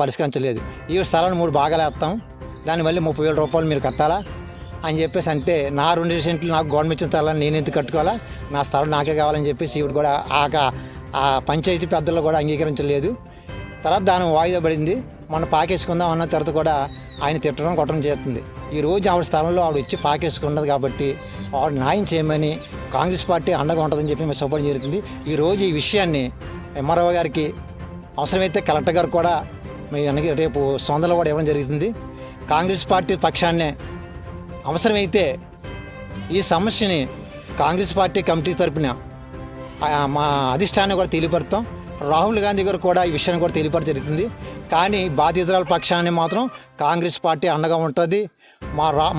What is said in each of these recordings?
పరిష్కరించలేదు. ఈ స్థలాన్ని 3 భాగాలు వేస్తాం, దానివల్ల 30,000 రూపాయలు మీరు కట్టాలా అని చెప్పేసి అంటే, నా 2 సెంట్లు నాకు గవర్నమెంట్ ఇచ్చిన స్థలాన్ని నేను ఎందుకు కట్టుకోవాలా, నా స్థలం నాకే కావాలని చెప్పేసి ఈవిడ కూడా ఆ పంచాయతీ పెద్దలు కూడా అంగీకరించలేదు. తర్వాత దాని వాయిదా పడింది. మొన్న పాకేసుకుందాం అన్న తర్వాత కూడా ఆయన తిట్టడం కొట్టడం చేస్తుంది. ఈరోజు ఆవిడ స్థలంలో ఆవిడ వచ్చి పాకేసుకున్నది కాబట్టి ఆవిడ న్యాయం చేయమని కాంగ్రెస్ పార్టీ అండగా ఉంటుందని చెప్పి మేము సపోర్ట్ జరుగుతుంది. ఈరోజు ఈ విషయాన్ని ఎంఆర్ఓ గారికి, అవసరమైతే కలెక్టర్ గారు కూడా మేము రేపు సొందలో కూడా ఇవ్వడం జరుగుతుంది. కాంగ్రెస్ పార్టీ పక్షాన్నే అవసరమైతే ఈ సమస్యని కాంగ్రెస్ పార్టీ కమిటీ తరపున మా అధిష్టాన్ని కూడా తెలియపరుస్తాం. రాహుల్ గాంధీ గారు కూడా ఈ విషయాన్ని కూడా తెలియపరచ జరుగుతుంది. కానీ బాధితురాల పక్షాన్ని మాత్రం కాంగ్రెస్ పార్టీ అండగా ఉంటుంది.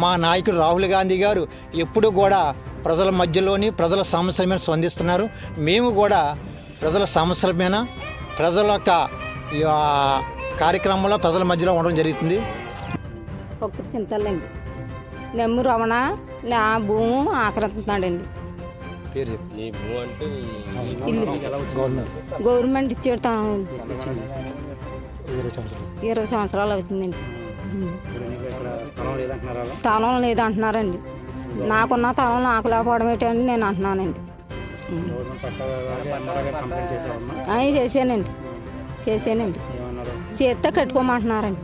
మా నాయకుడు రాహుల్ గాంధీ గారు ఎప్పుడూ కూడా ప్రజల మధ్యలోని ప్రజల సమస్యల మీద స్పందిస్తున్నారు. మేము కూడా ప్రజల సమస్యల మీద, ప్రజల యొక్క కార్యక్రమంలో ప్రజల మధ్యలో ఉండడం జరుగుతుంది. ఒక్క చింతలండి, నెమ్ము రమణ నా భూమి ఆక్రమిస్తున్నాడండి. గవర్నమెంట్ ఇచ్చేట 20 సంవత్సరాలు అవుతుందండి. స్థలం లేదంటున్నారండి. నాకున్న స్థలం నాకు లేకపోవడం ఏంటని నేను అంటున్నానండి. చేశానండి చేస్తే కట్టుకోమంటున్నారండి.